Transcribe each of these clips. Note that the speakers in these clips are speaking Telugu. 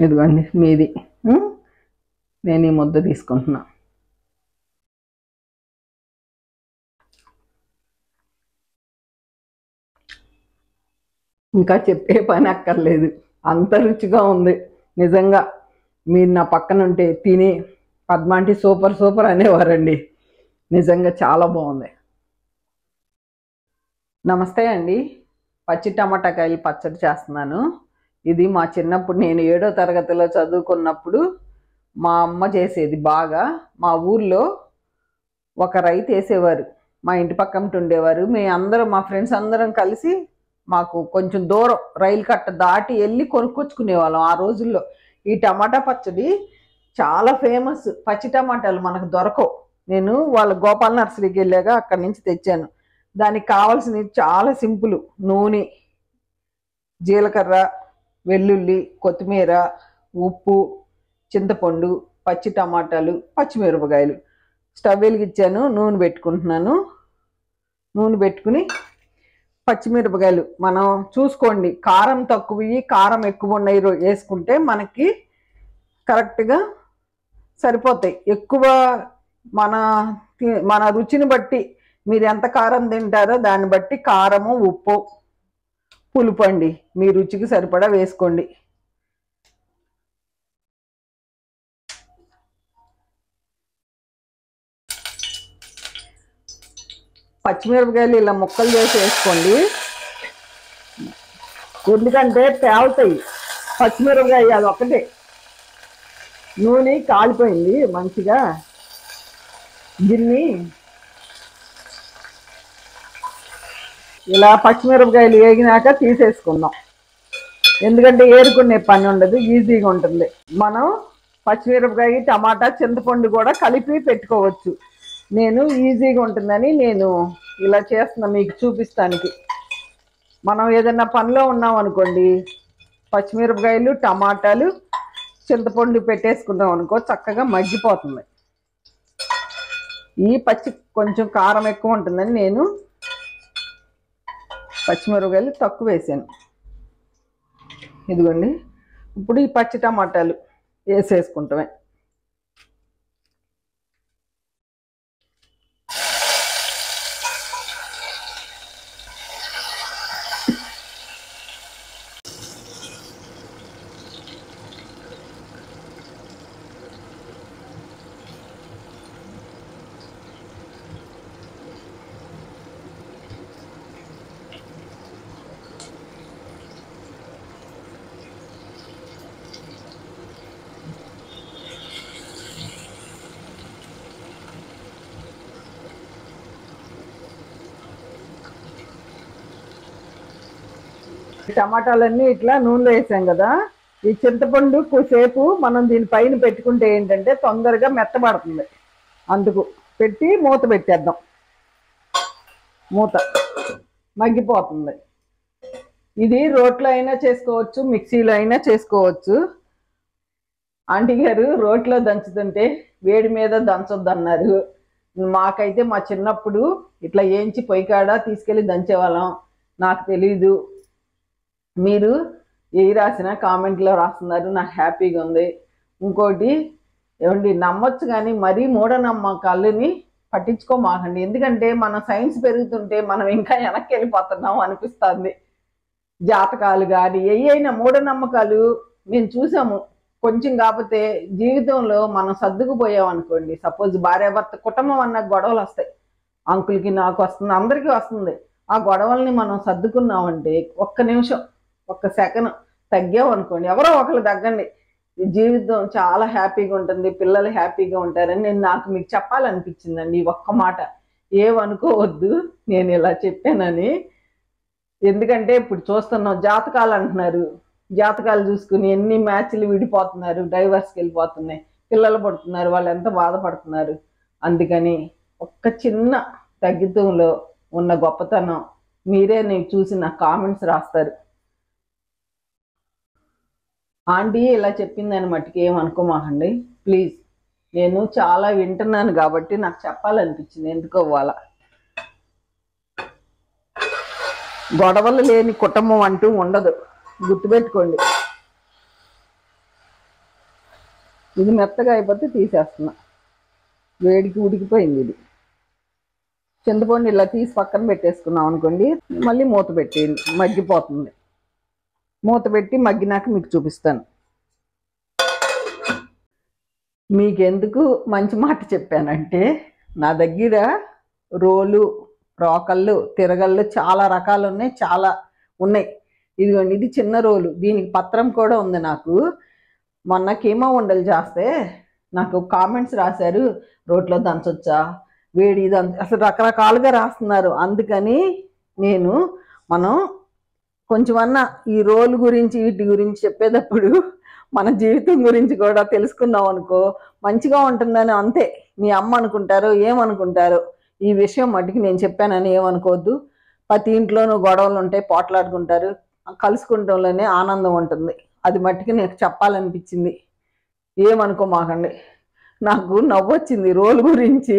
ఇదిగోండి మీది. నేను ఈ ముద్ద తీసుకుంటున్నా. ఇంకా చెప్పే పని అక్కర్లేదు, అంత రుచిగా ఉంది నిజంగా. మీరు నా పక్కన ఉంటే తిని పద్మాంటి సూపర్ సూపర్ అనేవారండి. నిజంగా చాలా బాగుంది. నమస్తే అండి. పచ్చి టమాటాకాయలు పచ్చడి చేస్తున్నాను. ఇది మా చిన్నప్పుడు నేను 7వ తరగతిలో చదువుకున్నప్పుడు మా అమ్మ చేసేది బాగా. మా ఊర్లో ఒక రైతు వేసేవారు, మా ఇంటి పక్కన ఉండేవారు. మేమందరం మా ఫ్రెండ్స్ అందరం కలిసి మాకు కొంచెం దూరం రైలు కట్ట దాటి వెళ్ళి కొనుక్కొచ్చుకునేవాళ్ళం ఆ రోజుల్లో. ఈ టమాటా పచ్చడి చాలా ఫేమస్. పచ్చి టమాటాలు మనకు దొరకవు. నేను వాళ్ళ గోపాల నర్సరీకి వెళ్ళాక అక్కడి నుంచి తెచ్చాను. దానికి కావాల్సినవి చాలా సింపుల్: నూనె, జీలకర్ర, వెల్లుల్లి, కొత్తిమీర, ఉప్పు, చింతపండు, పచ్చి టమాటాలు, పచ్చిమిరపకాయలు. స్టవ్ వెలిగించాను, నూనె పెట్టుకుంటున్నాను. నూనె పెట్టుకుని పచ్చిమిరపకాయలు మనం చూసుకోండి, కారం తక్కువ కారం ఎక్కువ ఉన్నాయి వేసుకుంటే మనకి కరెక్ట్గా సరిపోతాయి. ఎక్కువ మన మన రుచిని బట్టి మీరు ఎంత కారం తింటారో దాన్ని బట్టి కారము, ఉప్పు, పులుపు అండి మీ రుచికి సరిపడా వేసుకోండి. పచ్చిమిరపకాయలు ఇలా ముక్కలు చేసి వేసుకోండి, ఎందుకంటే పేలుతాయి పచ్చిమిరపకాయ. అది ఒకటే. నూనె కాలిపోయింది మంచిగా. దీన్ని ఇలా పచ్చిమిరపకాయలు వేగినాక తీసేసుకుందాం, ఎందుకంటే ఏరుకునే పని ఉండదు, ఈజీగా ఉంటుంది. మనం పచ్చిమిరపకాయ, టమాటా, చింతపండు కూడా కలిపి పెట్టుకోవచ్చు. నేను ఈజీగా ఉంటుందని నేను ఇలా చేస్తున్నా మీకు చూపిస్తానికి. మనం ఏదైనా పనిలో ఉన్నాం అనుకోండి, పచ్చిమిరపకాయలు, టమాటాలు, చింతపండు పెట్టేసుకున్నాం అనుకో, చక్కగా మగ్గిపోతుంది. ఈ పచ్చి కొంచెం కారం ఎక్కువ ఉంటుందని నేను పచ్చిమిరపకాయలు తక్కువ వేసాను. ఇదిగోండి, ఇప్పుడు ఈ పచ్చి టమాటాలు వేసేసుకుంటామే. టమాటాలన్నీ ఇట్లా నూనెలో వేసాం కదా, ఈ చింతపండు కొద్దిసేపు మనం దీనిపైన పెట్టుకుంటే ఏంటంటే తొందరగా మెత్తబడుతుంది. అందుకు పెట్టి మూత పెట్టేద్దాం. మూత మగ్గిపోతుంది. ఇది రోట్లో అయినా చేసుకోవచ్చు, మిక్సీలో అయినా చేసుకోవచ్చు. ఆంటీ గారు రోట్లో దంచుతుంటే వేడి మీద దంచొద్దు అన్నారు. మాకైతే మా చిన్నప్పుడు ఇట్లా ఏంచి పొయ్యి కాడ తీసుకెళ్ళి దంచేవాళ్ళం. నాకు తెలీదు. మీరు ఏ రాసినా కామెంట్లో రాస్తున్నారు, నాకు హ్యాపీగా ఉంది. ఇంకోటి ఏమండి, నమ్మొచ్చు కానీ మరీ మూఢనమ్మకాలని పట్టించుకోమాకండి. ఎందుకంటే మన సైన్స్ పెరుగుతుంటే మనం ఇంకా వెనక్కి వెళ్ళిపోతున్నాం అనిపిస్తుంది. జాతకాలు కానీ అయినా మూఢనమ్మకాలు మేము చూసాము. కొంచెం కాకపోతే జీవితంలో మనం సర్దుకుపోయాం అనుకోండి, సపోజ్ భార్యాభర్త కుటుంబం అన్న గొడవలు వస్తాయి. అంకుల్కి నాకు వస్తుంది, అందరికీ వస్తుంది. ఆ గొడవల్ని మనం సర్దుకున్నామంటే ఒక్క నిమిషం, ఒక్క సెకండ్ తగ్గామనుకోండి, ఎవరో ఒకరు తగ్గండి, జీవితం చాలా హ్యాపీగా ఉంటుంది, పిల్లలు హ్యాపీగా ఉంటారని నాకు మీకు చెప్పాలనిపించిందండి. ఈ ఒక్క మాట ఏమనుకోవద్దు నేను ఇలా చెప్పానని. ఎందుకంటే ఇప్పుడు చూస్తున్నాం, జాతకాలు అంటున్నారు. జాతకాలు చూసుకుని ఎన్ని మ్యాచ్లు విడిపోతున్నారు, డైవర్స్కి వెళ్ళిపోతున్నాయి, పిల్లలు పడుతున్నారు, వాళ్ళు ఎంత బాధపడుతున్నారు. అందుకని ఒక్క చిన్న తగ్గితంలో ఉన్న గొప్పతనం మీరే నేను చూసి నాకు కామెంట్స్ రాస్తారు. ఆంటీ ఇలా చెప్పిందని మట్టుకు ఏమనుకోమాకండి ప్లీజ్. నేను చాలా వింటున్నాను కాబట్టి నాకు చెప్పాలనిపించింది, ఎందుకోవాలా. గొడవలు లేని కుటుంబం అంటూ ఉండదు, గుర్తుపెట్టుకోండి. ఇది మెత్తగా అయిపోతే తీసేస్తున్నా. వేడికి ఉడికిపోయింది ఇది. చింతపండు ఇలా తీసి పక్కన పెట్టేసుకున్నాం అనుకోండి, మళ్ళీ మూత పెట్టేయండి, మగ్గిపోతుంది. మూత పెట్టి మగ్గినాక మీకు చూపిస్తాను. మీకెందుకు మంచి మాట చెప్పానంటే, నా దగ్గర రోలు, రోకళ్ళు, తిరగళ్ళు చాలా రకాలు ఉన్నాయి, చాలా ఉన్నాయి. ఇదిగోండి, ఇది చిన్న రోలు, దీనికి పత్రం కూడా ఉంది నాకు. మొన్న కీమా ఉండలు చేస్తే నాకు కామెంట్స్ రాశారు, రోట్లో దంచొచ్చా, వేడి అసలు రకరకాలుగా రాస్తున్నారు. అందుకని మనం కొంచెమన్నా ఈ రోలు గురించి వీటి గురించి చెప్పేటప్పుడు మన జీవితం గురించి కూడా తెలుసుకున్నాం అనుకో, మంచిగా ఉంటుందని. అంతే, మీ అమ్మ అనుకుంటారు, ఏమనుకుంటారు, ఈ విషయం మటుకు నేను చెప్పానని ఏమనుకోవద్దు. ప్రతి ఇంట్లోనూ గొడవలు ఉంటాయి, పోట్లాడుకుంటారు, కలుసుకుంటంలోనే ఆనందం ఉంటుంది. అది మట్టుకు నాకు చెప్పాలనిపించింది, ఏమనుకోమాకండి. నాకు నవ్వొచ్చింది రోల్ గురించి.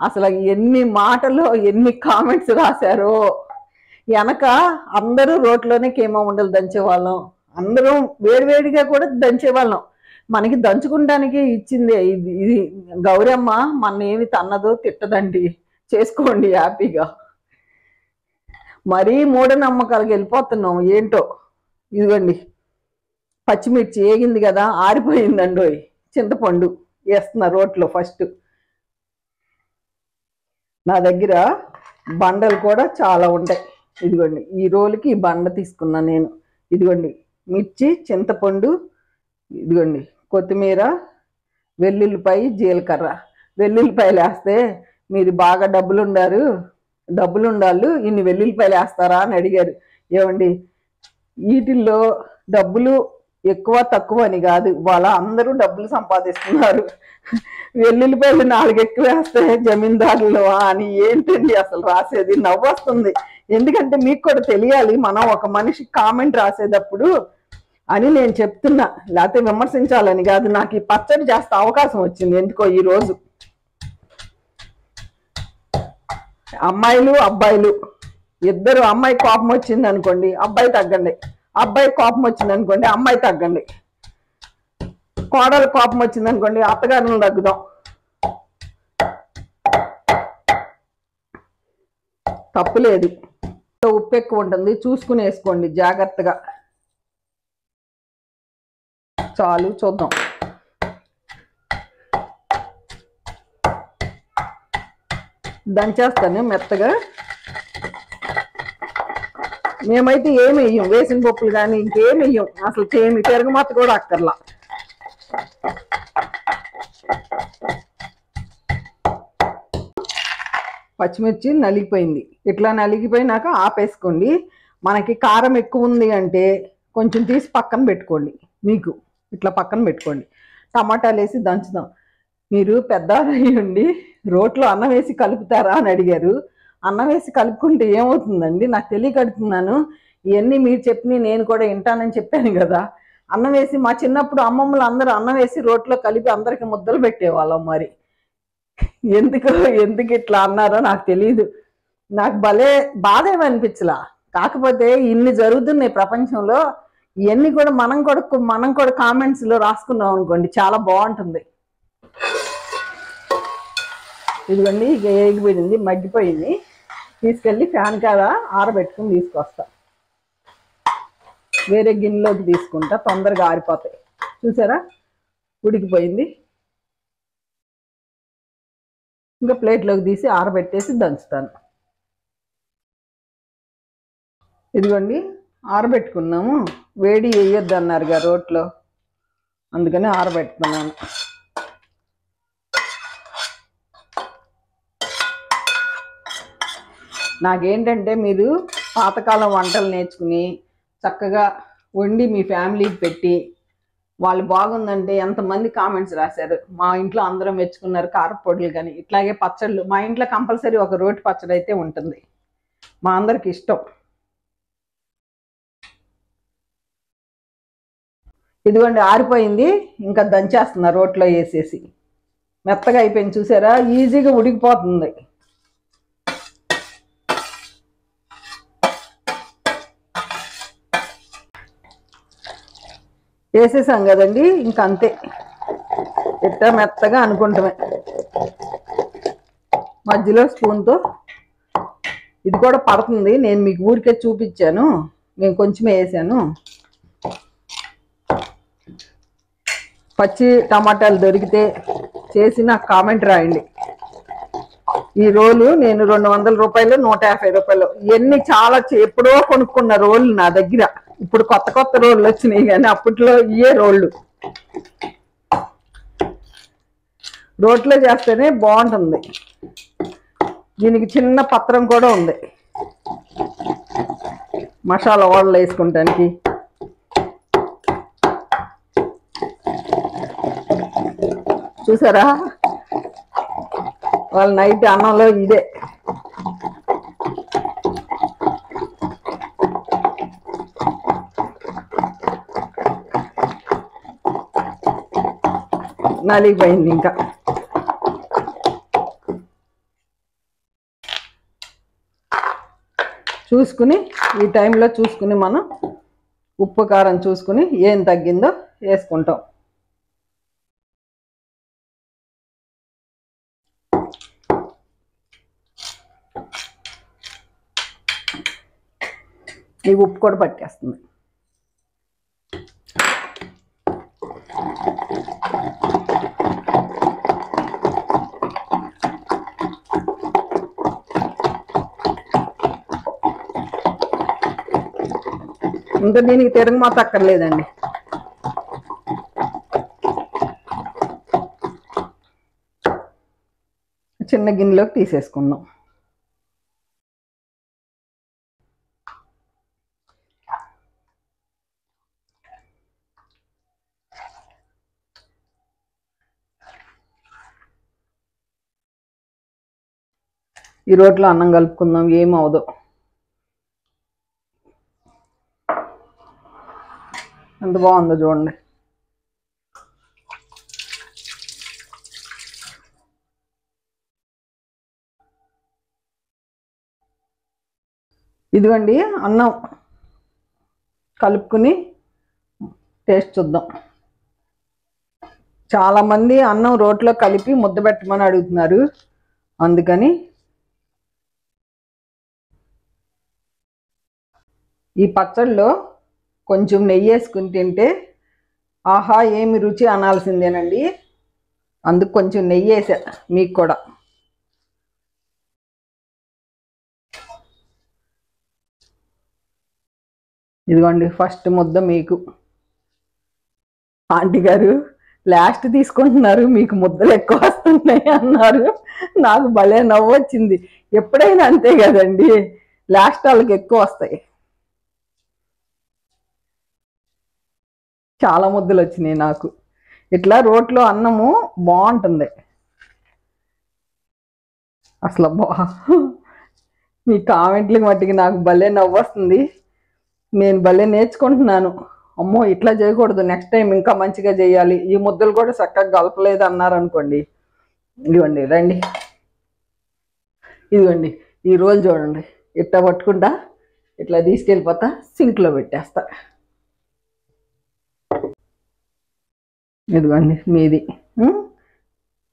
అసలు ఎన్ని మాటలు, ఎన్ని కామెంట్స్ రాశారో. వెనక అందరూ రోట్లోనే కీమా ఉండలు దంచేవాళ్ళం, అందరం వేడివేడిగా కూడా దంచేవాళ్ళం. మనకి దంచుకుంటానికి ఇచ్చిందే ఇది గౌరమ్మ. మన ఏమి తన్నదో తిట్టదండి, చేసుకోండి హ్యాపీగా. మరీ మూఢనమ్మకాలకు వెళ్ళిపోతున్నాం ఏంటో. ఇదిగోండి, పచ్చిమిర్చి వేగింది కదా, ఆరిపోయిందండి. చింతపండు వేస్తున్నా రోట్లో ఫస్ట్. నా దగ్గర బండలు కూడా చాలా ఉంటాయి. ఇదిగోండి, ఈ రోలుకి ఈ బండ తీసుకున్నా నేను. ఇదిగోండి, మిర్చి, చింతపండు, ఇదిగోండి కొత్తిమీర, వెల్లుల్లిపాయ, జీలకర్ర. వెల్లుల్లిపాయలు వేస్తే మీరు బాగా డబ్బులుండాలు ఇన్ని వెల్లుల్లిపాయలు వేస్తారా అని అడిగారు. ఏమండి, వీటిల్లో డబ్బులు ఎక్కువ తక్కువ అని కాదు, వాళ్ళ అందరూ డబ్బులు సంపాదిస్తున్నారు. వెల్లుల్లిపాయలు 4 ఎక్కువ వేస్తే జమీందారులు అని ఏంటండి అసలు రాసేది? నవ్వొస్తుంది. ఎందుకంటే మీకు కూడా తెలియాలి, మనం ఒక మనిషి కామెంట్ రాసేటప్పుడు అని నేను చెప్తున్నా, లేకపోతే విమర్శించాలని కాదు. నాకు ఈ పచ్చడి చేస్తే అవకాశం వచ్చింది ఎందుకో ఈరోజు. అమ్మాయిలు అబ్బాయిలు ఇద్దరు, అమ్మాయి కోపం వచ్చింది అనుకోండి అబ్బాయి తగ్గండి, అబ్బాయి కోపం వచ్చింది అనుకోండి అమ్మాయి తగ్గండి, కోడలు కోపం వచ్చింది అనుకోండి అత్తగారిని తగ్గుదాం. తప్పులేదు. ఉప్పు ఎక్కువ ఉంటుంది, చూసుకుని వేసుకోండి జాగ్రత్తగా. చాలు, చూద్దాం. దంచేస్తాను మెత్తగా. మేమైతే ఏమి వెయ్యం, వేసిన పప్పులు కానీ ఇంకేమి వెయ్యం, అసలు చేమి తిరగమాత కూడా అక్కర్లా. పచ్చిమిర్చి నలిగిపోయింది. ఇట్లా నలిగిపోయినాక ఆపేసుకోండి. మనకి కారం ఎక్కువ ఉంది అంటే కొంచెం తీసి పక్కన పెట్టుకోండి. మీకు ఇట్లా పక్కన పెట్టుకోండి. టమాటాలు వేసి దంచుదాం. మీరు పెద్దవాళ్ళయ్యండి రోట్లో అన్నం వేసి కలుపుతారా అని అడిగారు. అన్నం వేసి కలుపుకుంటే ఏమవుతుందండి? నాకు తెలియక అడుగుతున్నాను. ఇవన్నీ మీరు చెప్పినవి నేను కూడా వింటానని చెప్పాను కదా. అన్నం వేసి, మా చిన్నప్పుడు అమ్మమ్మలు అందరూ అన్నం వేసి రోట్లో కలిపి అందరికి ముద్దలు పెట్టేవాళ్ళం. మరి ఎందుకు ఇట్లా అన్నారో నాకు తెలియదు. నాకు భలే బాధ ఏమనిపించలా. కాకపోతే ఇన్ని జరుగుతున్నాయి ప్రపంచంలో, ఇవన్నీ కూడా మనం కూడా కామెంట్స్లో రాసుకున్నాం అనుకోండి, చాలా బాగుంటుంది. ఇదిగోండి, ఇక ఏగిపోయింది, మగ్గిపోయింది. తీసుకెళ్ళి ఫ్యాన్ కాడ ఆరబెట్టుకుని తీసుకొస్తా. వేరే గిన్నెలోకి తీసుకుంటా, తొందరగా ఆరిపోతాయి. చూసారా, ఉడికిపోయింది. ఇంకా ప్లేట్లోకి తీసి ఆరబెట్టేసి దంచుతాను. ఇదిగోండి, ఆరబెట్టుకున్నాము. వేడి వేయొద్దు అన్నారుగా రోట్లో, అందుకని ఆరబెట్టుకున్నాను. నాకేంటంటే, మీరు పాతకాలం వంటలు నేర్చుకుని చక్కగా వండి మీ ఫ్యామిలీకి పెట్టి వాళ్ళు బాగుందంటే ఎంతమంది కామెంట్స్ రాశారు. మా ఇంట్లో అందరం మెచ్చుకున్నారు కారపొడులు. కానీ ఇట్లాగే పచ్చళ్ళు, మా ఇంట్లో కంపల్సరీ ఒక రోటి పచ్చడి అయితే ఉంటుంది, మా అందరికి ఇష్టం. ఇదిగోండి, ఆరిపోయింది. ఇంకా దంచేస్తున్నా రోట్లో వేసేసి. మెత్తగా అయిపోయింది చూసారా, ఈజీగా ఉడికిపోతుంది. వేసేసాం కదండి, ఇంకంతే. ఇట్లా మెత్తగా అనుకుంటామే. మధ్యలో స్పూన్తో ఇది కూడా పడుతుంది. నేను మీకు ఊరికే చూపించాను, నేను కొంచెమే వేసాను. పచ్చి టమాటాలు దొరికితే చేసి నాకు కామెంట్ రాయండి. ఈ రోలు నేను 200 రూపాయలు, 150 రూపాయలు ఇవన్నీ చాలా ఎప్పుడో కొనుక్కున్న రోళ్ళు నా దగ్గర. ఇప్పుడు కొత్త కొత్త రోళ్ళు వచ్చినాయి, కానీ అప్పట్లో ఇవే రోళ్ళు. రోట్లో చేస్తేనే బాగుంటుంది. దీనికి చిన్న పత్రం కూడా ఉంది మసాలా వాళ్ళు వేసుకుంటానికి. చూసారా, వాళ్ళ నైట్ అన్నంలో ఇదే. నలిగిపోయింది. ఇంకా చూసుకుని ఈ టైంలో చూసుకుని మనం ఉప్పు కారం చూసుకుని ఏం తగ్గిందో వేసుకుంటాం. ఈ ఉప్పు కూడా పట్టేస్తుంది. ఇంకా దీనికి తిరగమాత అక్కర్లేదండి. చిన్న గిన్నెలోకి తీసేసుకుందాం. ఈ రోట్లో అన్నం కలుపుకుందాం, ఏమవదు. ఎంత బాగుందో చూడండి. ఇదిగోండి అన్నం కలుపుకుని టేస్ట్ చూద్దాం. చాలామంది అన్నం రోట్లో కలిపి ముద్ద పెట్టమని అడుగుతున్నారు, అందుకని ఈ పచ్చడిలో కొంచెం నెయ్యి వేసుకుని తింటే ఆహా ఏమి రుచి అనాల్సిందేనండి. అందుకు కొంచెం నెయ్యి వేసా మీకు కూడా. ఇదిగోండి ఫస్ట్ ముద్ద మీకు. ఆంటీ గారు లాస్ట్ తీసుకుంటున్నారు, మీకు ముద్దలు ఎక్కువ వస్తున్నాయి అన్నారు. నాకు భలే నవ్వు వచ్చింది. ఎప్పుడైనా అంతే కదండి, లాస్ట్ వాళ్ళకి ఎక్కువ వస్తాయి. చాలా ముద్దలు వచ్చినాయి నాకు. ఇట్లా రోట్లో అన్నము బాగుంటుంది అసలు. మీ కామెంట్లకి మట్టికి నాకు భలే నవ్వు వస్తుంది. నేను భలే నేర్చుకుంటున్నాను. అమ్మో ఇట్లా చేయకూడదు, నెక్స్ట్ టైం ఇంకా మంచిగా చేయాలి. ఈ ముద్దలు కూడా చక్కగా కలపలేదు అన్నారనుకోండి. ఇదిగోండి రండి, ఇదిగోండి ఈ రోల్ చూడండి. ఇట్లా పట్టుకుంటా ఇట్లా తీసుకెళ్ళిపోతా, సింక్లో పెట్టేస్తా. ఇదిగోండి మీది.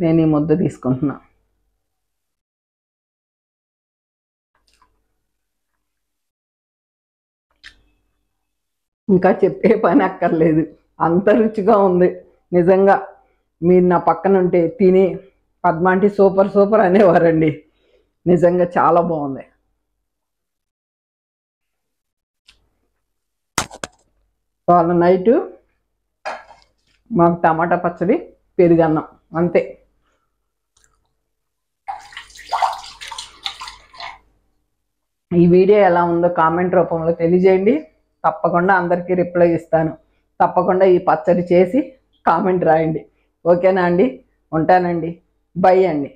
నేను ఈ ముద్ద తీసుకుంటున్నా. ఇంకా చెప్పే పని అక్కర్లేదు, అంత రుచిగా ఉంది నిజంగా. మీరు నా పక్కన ఉంటే తిని పద్మాంటి సూపర్ సూపర్ అనేవారండి. నిజంగా చాలా బాగుంది. వాళ్ళ నైటు మాకు టమాటా పచ్చడి, పెరుగన్నం అంతే. ఈ వీడియో ఎలా ఉందో కామెంట్ రూపంలో తెలియజేయండి. తప్పకుండా అందరికీ రిప్లై ఇస్తాను. తప్పకుండా ఈ పచ్చడి చేసి కామెంట్ రాయండి. ఓకేనా అండి? ఉంటానండి. బై అండి.